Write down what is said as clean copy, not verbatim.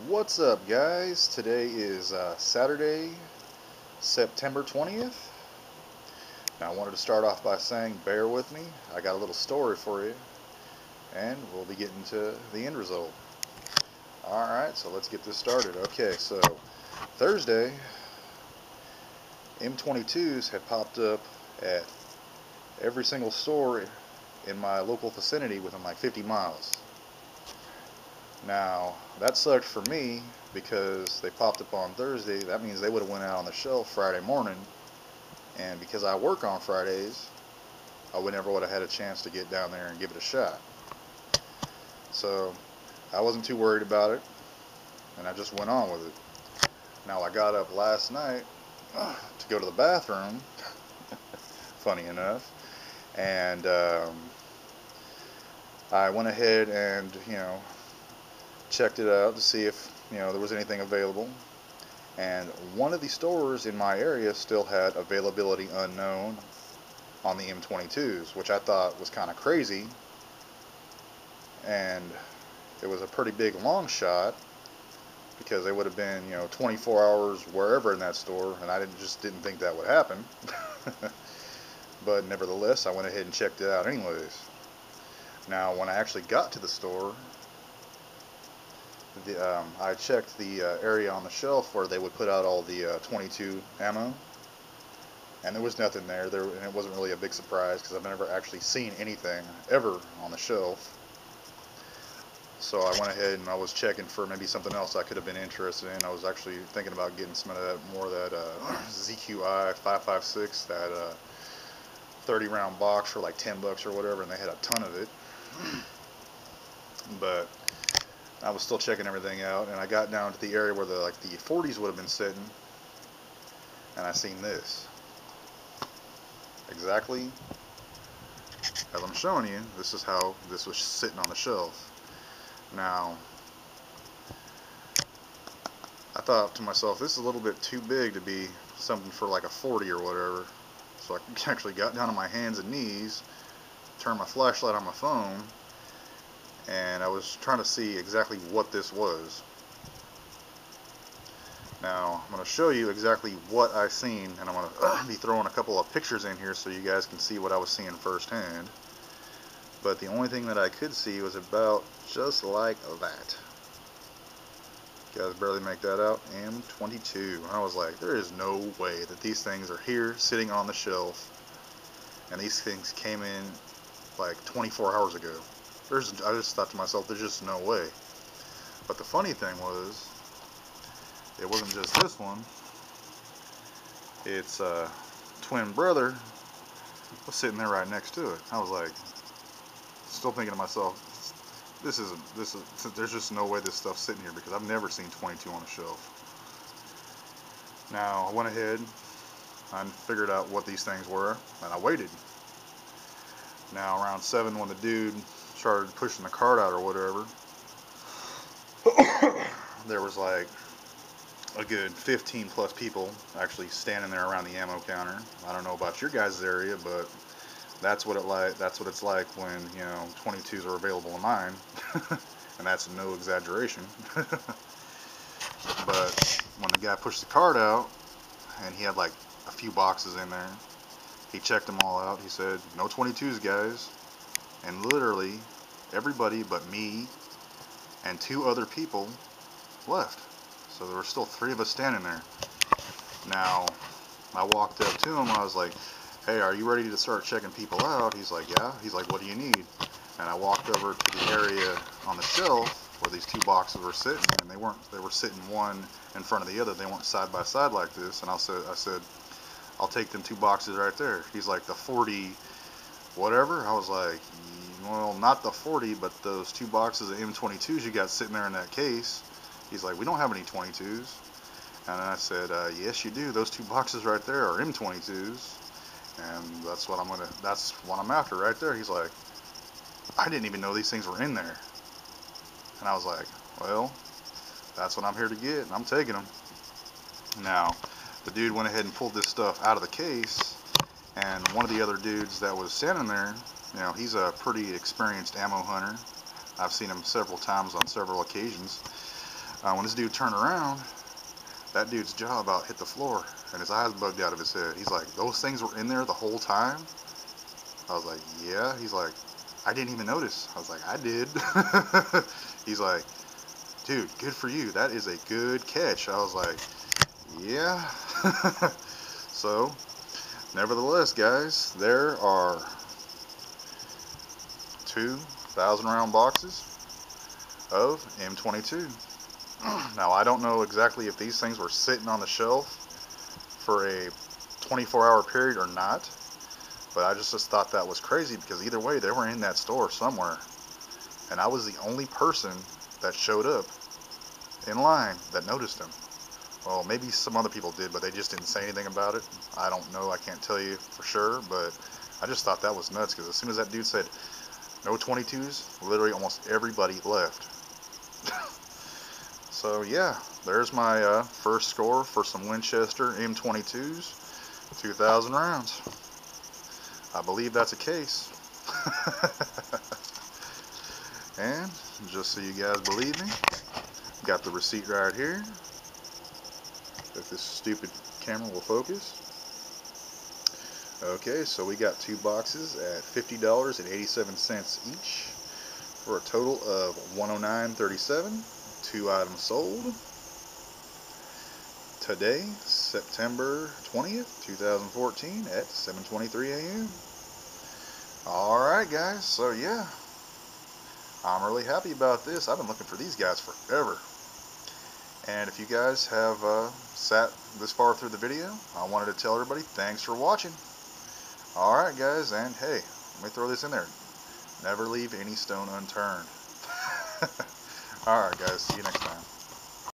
What's up, guys? Today is Saturday, September 20th. Now, I wanted to start off by saying, bear with me. I got a little story for you, and we'll be getting to the end result. Alright, so let's get this started. Okay, so Thursday, M-22s had popped up at every single store in my local vicinity within like 50 miles. Now, that sucked for me because they popped up on Thursday. That means they would have went out on the shelf Friday morning, and because I work on Fridays, I never would have had a chance to get down there and give it a shot. So I wasn't too worried about it, and I just went on with it. Now, I got up last night to go to the bathroom, funny enough, and I went ahead and, checked it out to see if, there was anything available. And one of the stores in my area still had availability unknown on the M-22s, which I thought was kind of crazy. And it was a pretty big long shot because they would have been, 24 hours wherever in that store, and I just didn't think that would happen. But nevertheless, I went ahead and checked it out anyways. Now, when I actually got to the store, I checked the area on the shelf where they would put out all the 22 ammo, and there was nothing there. And it wasn't really a big surprise because I've never actually seen anything ever on the shelf. So I went ahead and I was checking for maybe something else I could have been interested in. I was actually thinking about getting some of that, more of that ZQI 5.56, that 30 round box for like $10 or whatever, and they had a ton of it. But I was still checking everything out, and I got down to the area where the 40s would have been sitting, and I seen this. Exactly as I'm showing you, this is how this was sitting on the shelf. Now, I thought to myself, this is a little bit too big to be something for like a 40 or whatever. So I actually got down on my hands and knees, turned my flashlight on my phone, and I was trying to see exactly what this was. Now, I'm going to show you exactly what I seen, and I'm going to be throwing a couple of pictures in here so you guys can see what I was seeing firsthand. But the only thing that I could see was about just like that. You guys barely make that out. M-22. I was like, there is no way that these things are here sitting on the shelf, and these things came in like 24 hours ago. I just thought to myself, there's just no way. But the funny thing was, it wasn't just this one. Its twin brother was sitting there right next to it. I was like, still thinking to myself, there's just no way this stuff's sitting here because I've never seen 22 on a shelf. Now, I went ahead and figured out what these things were, and I waited. Now, around 7, when the dude started pushing the cart out or whatever, there was like a good 15 plus people actually standing there around the ammo counter. I don't know about your guys' area, but that's what it's like when 22s are available in mine, and that's no exaggeration. But when the guy pushed the cart out, and he had like a few boxes in there, he checked them all out. He said, "No 22s, guys," and literally everybody but me and 2 other people left. So there were still 3 of us standing there. Now, I walked up to him. I was like, "Hey, are you ready to start checking people out?" He's like, "Yeah." He's like, "What do you need?" And I walked over to the area on the shelf where these 2 boxes were sitting, and they were sitting one in front of the other. They weren't side by side like this. And I said, "I'll take them 2 boxes right there." He's like, "The 40 whatever?" I was like, "Well, not the 40, but those 2 boxes of M-22s you got sitting there in that case." He's like, "We don't have any 22s." And I said, "Yes, you do. Those 2 boxes right there are M-22s, and that's what I'm after right there." He's like, "I didn't even know these things were in there." And I was like, well, that's what I'm here to get, and I'm taking them. Now, the dude went ahead and pulled this stuff out of the case, and one of the other dudes that was standing there, you know, he's a pretty experienced ammo hunter. I've seen him several times on several occasions. When this dude turned around, that dude's jaw about hit the floor, and his eyes bugged out of his head. He's like, those things were in there the whole time? I was like, yeah. He's like, I didn't even notice. I was like, I did. He's like, dude, good for you. That is a good catch. I was like, yeah. So, nevertheless, guys, there are 2,000 round boxes of M-22. Now, I don't know exactly if these things were sitting on the shelf for a 24-hour period or not, but I just thought that was crazy, because either way, they were in that store somewhere, and I was the only person that showed up in line that noticed them. Well, maybe some other people did, but they just didn't say anything about it. I don't know. I can't tell you for sure, but I just thought that was nuts, because as soon as that dude said no 22s, literally almost everybody left. So yeah, there's my first score for some Winchester M22s, 2,000 rounds. I believe that's a case. And just so you guys believe me, got the receipt right here. If this stupid camera will focus. Okay, so we got 2 boxes at $50.87 each for a total of $109.37. 2 items sold. Today, September 20th, 2014 at 7:23 a.m. Alright guys, so yeah, I'm really happy about this. I've been looking for these guys forever. And if you guys have sat this far through the video, I wanted to tell everybody thanks for watching. Alright guys, and hey, let me throw this in there. Never leave any stone unturned. Alright guys, see you next time.